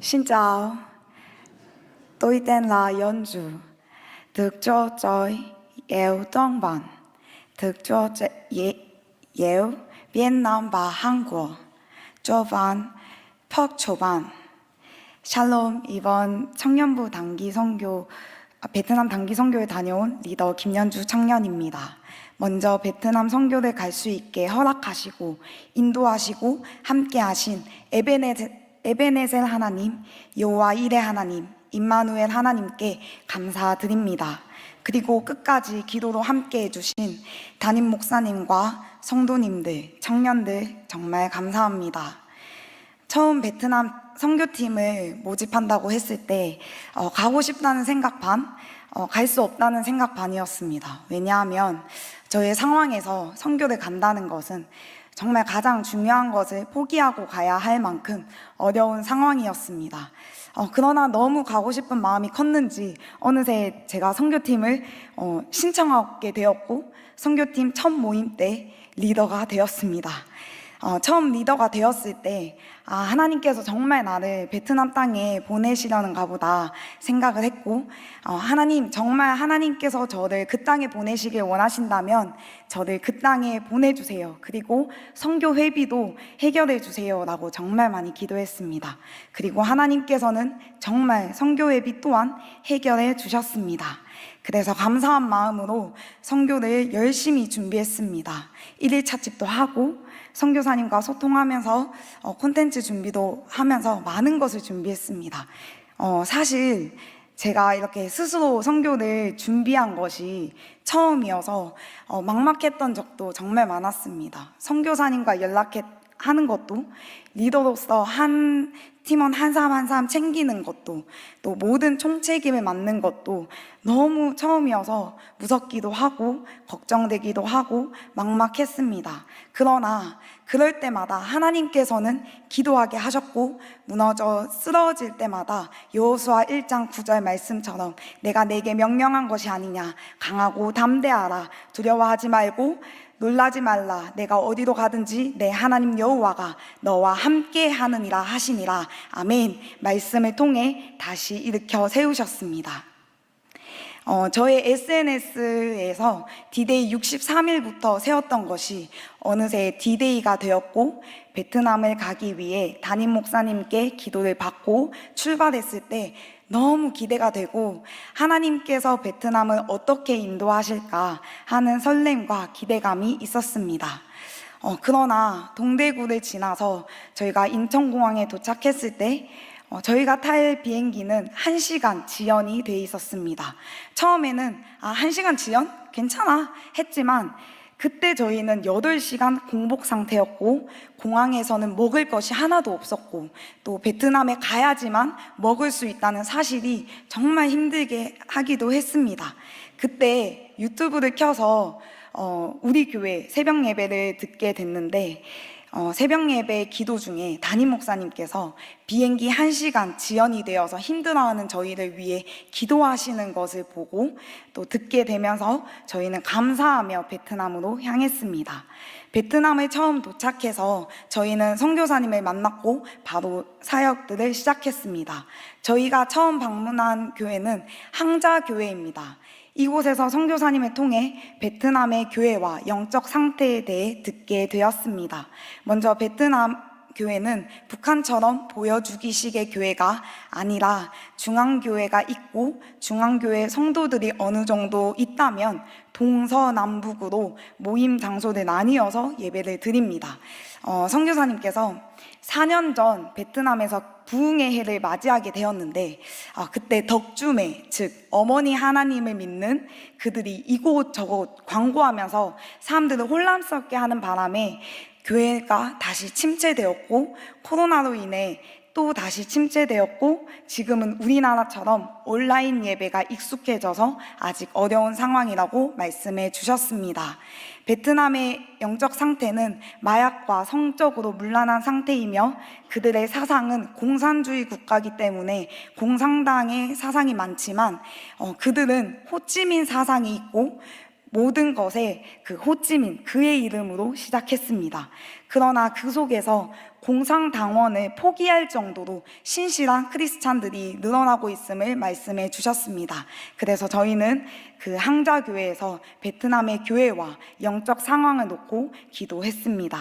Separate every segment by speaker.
Speaker 1: Xin chào, tôi tên là Yeonju, được cho tôi Yale Đông Văn, được cho Yale Việt Nam và 한국, 초반, 초반. 샬롬, 이번 청년부 단기 선교, 베트남 단기 선교에 다녀온 리더 김연주 청년입니다. 먼저 베트남 선교를 갈 수 있게 허락하시고 인도하시고 함께하신 에베네셀 하나님, 여호와 이레 하나님, 임마누엘 하나님께 감사드립니다. 그리고 끝까지 기도로 함께 해주신 담임 목사님과 성도님들, 청년들 정말 감사합니다. 처음 베트남 선교팀을 모집한다고 했을 때 가고 싶다는 생각 반, 갈 수 없다는 생각 반이었습니다. 왜냐하면 저의 상황에서 선교를 간다는 것은 정말 가장 중요한 것을 포기하고 가야 할 만큼 어려운 상황이었습니다. 그러나 너무 가고 싶은 마음이 컸는지 어느새 제가 선교팀을 신청하게 되었고 선교팀 첫 모임 때 리더가 되었습니다. 처음 리더가 되었을 때 하나님께서 정말 나를 베트남 땅에 보내시려는가 보다 생각을 했고 하나님, 정말 하나님께서 저를 그 땅에 보내시길 원하신다면 저를 그 땅에 보내주세요. 그리고 선교 회비도 해결해 주세요 라고 정말 많이 기도했습니다. 그리고 하나님께서는 정말 선교 회비 또한 해결해 주셨습니다. 그래서 감사한 마음으로 선교를 열심히 준비했습니다. 1일차 집도 하고 선교사님과 소통하면서 콘텐츠 준비도 하면서 많은 것을 준비했습니다. 사실 제가 이렇게 스스로 선교를 준비한 것이 처음이어서 막막했던 적도 정말 많았습니다. 선교사님과 하는 것도, 리더로서 한 팀원 한 사람 한 사람 챙기는 것도, 또 모든 총책임을 맡는 것도 너무 처음이어서 무섭기도 하고 걱정되기도 하고 막막했습니다. 그러나 그럴 때마다 하나님께서는 기도하게 하셨고 무너져 쓰러질 때마다 여호수아 1장 9절 말씀처럼 내가 내게 명령한 것이 아니냐, 강하고 담대하라, 두려워하지 말고 놀라지 말라, 내가 어디로 가든지 내 하나님 여호와가 너와 함께 하느니라 하시니라. 아멘. 말씀을 통해 다시 일으켜 세우셨습니다. 저의 SNS에서 D-Day 63일부터 세웠던 것이 어느새 D-Day가 되었고 베트남을 가기 위해 담임 목사님께 기도를 받고 출발했을 때 너무 기대가 되고 하나님께서 베트남을 어떻게 인도하실까 하는 설렘과 기대감이 있었습니다. 그러나 동대구를 지나서 저희가 인천공항에 도착했을 때 저희가 탈 비행기는 1시간 지연이 돼 있었습니다. 처음에는 1시간 지연? 괜찮아 했지만 그때 저희는 8시간 공복 상태였고 공항에서는 먹을 것이 하나도 없었고 또 베트남에 가야지만 먹을 수 있다는 사실이 정말 힘들게 하기도 했습니다. 그때 유튜브를 켜서 우리 교회 새벽 예배를 듣게 됐는데 새벽 예배 기도 중에 담임 목사님께서 비행기 1시간 지연이 되어서 힘들어하는 저희를 위해 기도하시는 것을 보고 또 듣게 되면서 저희는 감사하며 베트남으로 향했습니다. 베트남에 처음 도착해서 저희는 선교사님을 만났고 바로 사역들을 시작했습니다. 저희가 처음 방문한 교회는 항자교회입니다. 이곳에서 선교사님을 통해 베트남의 교회와 영적 상태에 대해 듣게 되었습니다. 먼저 베트남 교회는 북한처럼 보여주기식의 교회가 아니라 중앙교회가 있고 중앙교회 성도들이 어느 정도 있다면 동서남북으로 모임 장소를 나뉘어서 예배를 드립니다. 선교사님께서 4년 전 베트남에서 부흥의 해를 맞이하게 되었는데 그때 덕주매, 즉 어머니 하나님을 믿는 그들이 이곳저곳 광고하면서 사람들을 혼란스럽게 하는 바람에 교회가 다시 침체되었고 코로나로 인해 또 다시 침체되었고 지금은 우리나라처럼 온라인 예배가 익숙해져서 아직 어려운 상황이라고 말씀해 주셨습니다. 베트남의 영적 상태는 마약과 성적으로 문란한 상태이며 그들의 사상은 공산주의 국가이기 때문에 공산당의 사상이 많지만 그들은 호찌민 사상이 있고 모든 것에 그 호찌민, 그의 이름으로 시작했습니다. 그러나 그 속에서 공상당원을 포기할 정도로 신실한 크리스찬들이 늘어나고 있음을 말씀해 주셨습니다. 그래서 저희는 그 항자교회에서 베트남의 교회와 영적 상황을 놓고 기도했습니다.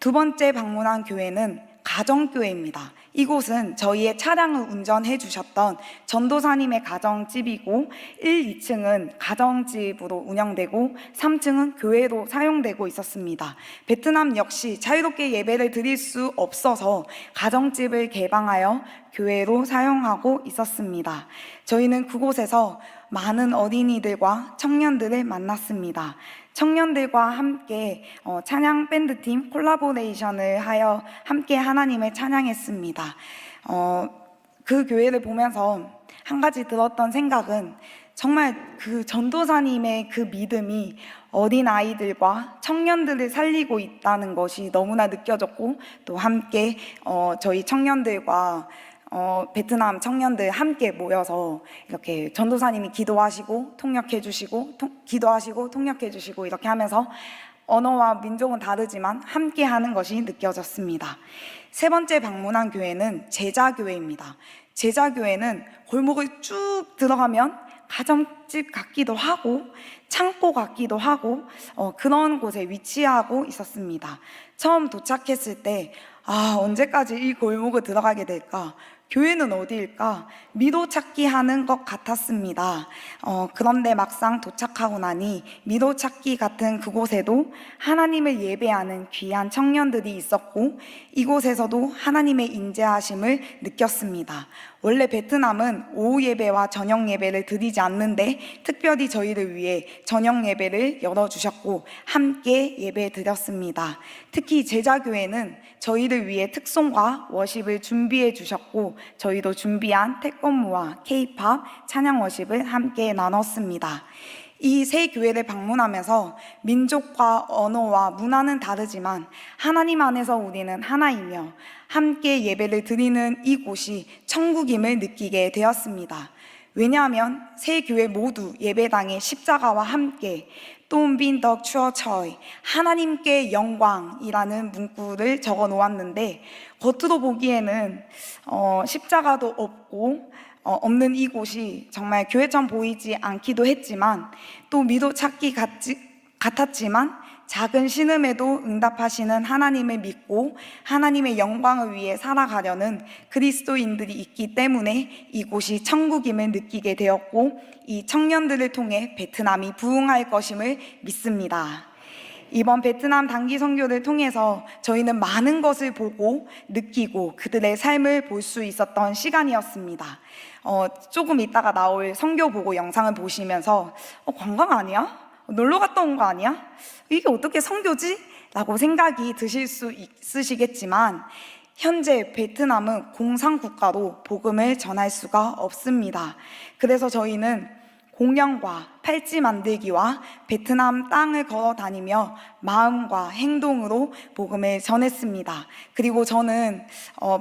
Speaker 1: 두 번째 방문한 교회는 가정교회입니다. 이곳은 저희의 차량을 운전해 주셨던 전도사님의 가정집이고 1, 2층은 가정집으로 운영되고 3층은 교회로 사용되고 있었습니다. 베트남 역시 자유롭게 예배를 드릴 수 없어서 가정집을 개방하여 교회로 사용하고 있었습니다. 저희는 그곳에서 많은 어린이들과 청년들을 만났습니다. 청년들과 함께 찬양 밴드팀 콜라보레이션을 하여 함께 하나님을 찬양했습니다. 그 교회를 보면서 한 가지 들었던 생각은 정말 그 전도사님의 그 믿음이 어린 아이들과 청년들을 살리고 있다는 것이 너무나 느껴졌고, 또 함께 저희 청년들과 베트남 청년들 함께 모여서 이렇게 전도사님이 기도하시고 통역해 주시고 기도하시고 통역해 주시고 이렇게 하면서 언어와 민족은 다르지만 함께 하는 것이 느껴졌습니다. 세 번째 방문한 교회는 제자교회입니다. 제자교회는 골목을 쭉 들어가면 가정집 같기도 하고 창고 같기도 하고 그런 곳에 위치하고 있었습니다. 처음 도착했을 때 언제까지 이 골목을 들어가게 될까? 교회는 어디일까? 미도 찾기 하는 것 같았습니다. 그런데 막상 도착하고 나니 미도 찾기 같은 그곳에도 하나님을 예배하는 귀한 청년들이 있었고, 이곳에서도 하나님의 인재하심을 느꼈습니다. 원래 베트남은 오후 예배와 저녁 예배를 드리지 않는데 특별히 저희를 위해 저녁 예배를 열어주셨고 함께 예배 드렸습니다. 특히 제자교회는 저희를 위해 특송과 워십을 준비해 주셨고, 저희도 준비한 태권무와 K-팝 찬양 워십을 함께 나눴습니다. 이 세 교회를 방문하면서 민족과 언어와 문화는 다르지만 하나님 안에서 우리는 하나이며 함께 예배를 드리는 이곳이 천국임을 느끼게 되었습니다. 왜냐하면 세 교회 모두 예배당에 십자가와 함께 똠빈덕 추어처이 하나님께 영광이라는 문구를 적어 놓았는데, 겉으로 보기에는 십자가도 없는 이곳이 정말 교회처럼 보이지 않기도 했지만, 또 미도 찾기 같았지만 작은 신음에도 응답하시는 하나님을 믿고 하나님의 영광을 위해 살아가려는 그리스도인들이 있기 때문에 이곳이 천국임을 느끼게 되었고, 이 청년들을 통해 베트남이 부흥할 것임을 믿습니다. 이번 베트남 단기 선교를 통해서 저희는 많은 것을 보고 느끼고 그들의 삶을 볼 수 있었던 시간이었습니다. 조금 있다가 나올 선교 보고 영상을 보시면서 관광 아니야? 놀러 갔다 온 거 아니야? 이게 어떻게 선교지? 라고 생각이 드실 수 있으시겠지만, 현재 베트남은 공산국가로 복음을 전할 수가 없습니다. 그래서 저희는 공연과 팔찌 만들기와 베트남 땅을 걸어 다니며 마음과 행동으로 복음을 전했습니다. 그리고 저는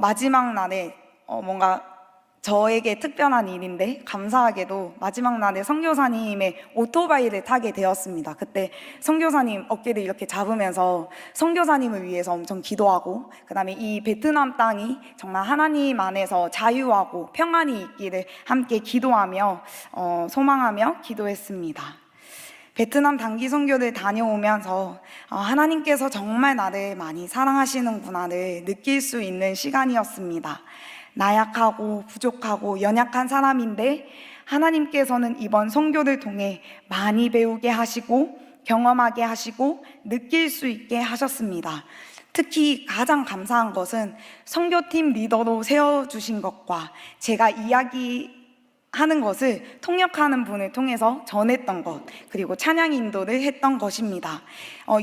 Speaker 1: 마지막 날에 뭔가 저에게 특별한 일인데 감사하게도 마지막 날에 선교사님의 오토바이를 타게 되었습니다. 그때 선교사님 어깨를 이렇게 잡으면서 선교사님을 위해서 엄청 기도하고, 그 다음에 이 베트남 땅이 정말 하나님 안에서 자유하고 평안이 있기를 함께 기도하며 소망하며 기도했습니다. 베트남 단기 선교를 다녀오면서 하나님께서 정말 나를 많이 사랑하시는구나를 느낄 수 있는 시간이었습니다. 나약하고 부족하고 연약한 사람인데 하나님께서는 이번 선교를 통해 많이 배우게 하시고 경험하게 하시고 느낄 수 있게 하셨습니다. 특히 가장 감사한 것은 선교팀 리더로 세워주신 것과 제가 이야기하는 것을 통역하는 분을 통해서 전했던 것, 그리고 찬양 인도를 했던 것입니다.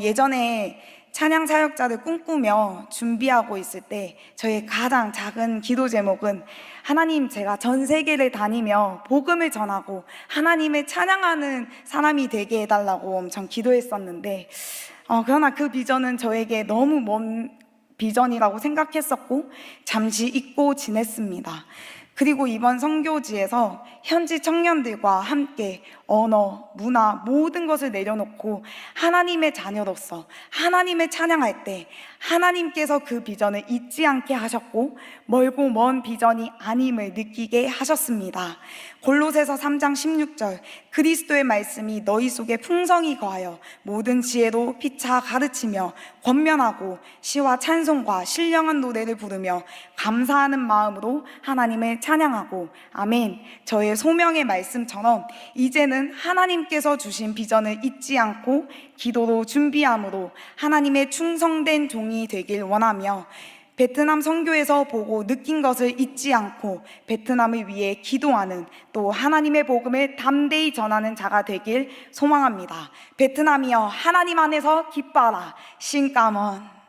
Speaker 1: 예전에 찬양 사역자를 꿈꾸며 준비하고 있을 때 저의 가장 작은 기도 제목은 하나님, 제가 전 세계를 다니며 복음을 전하고 하나님을 찬양하는 사람이 되게 해달라고 엄청 기도했었는데, 그러나 그 비전은 저에게 너무 먼 비전이라고 생각했었고 잠시 잊고 지냈습니다. 그리고 이번 선교지에서 현지 청년들과 함께 언어, 문화, 모든 것을 내려놓고 하나님의 자녀로서 하나님을 찬양할 때 하나님께서 그 비전을 잊지 않게 하셨고 멀고 먼 비전이 아님을 느끼게 하셨습니다. 골로새서 3장 16절, 그리스도의 말씀이 너희 속에 풍성히 거하여 모든 지혜로 피차 가르치며 권면하고 시와 찬송과 신령한 노래를 부르며 감사하는 마음으로 하나님을 찬양하고. 아멘. 저의 소명의 말씀처럼 이제는 하나님께서 주신 비전을 잊지 않고 기도로 준비함으로 하나님의 충성된 종이 되길 원하며, 베트남 선교에서 보고 느낀 것을 잊지 않고 베트남을 위해 기도하는, 또 하나님의 복음을 담대히 전하는 자가 되길 소망합니다. 베트남이여 하나님 안에서 기뻐하라. 신까먼.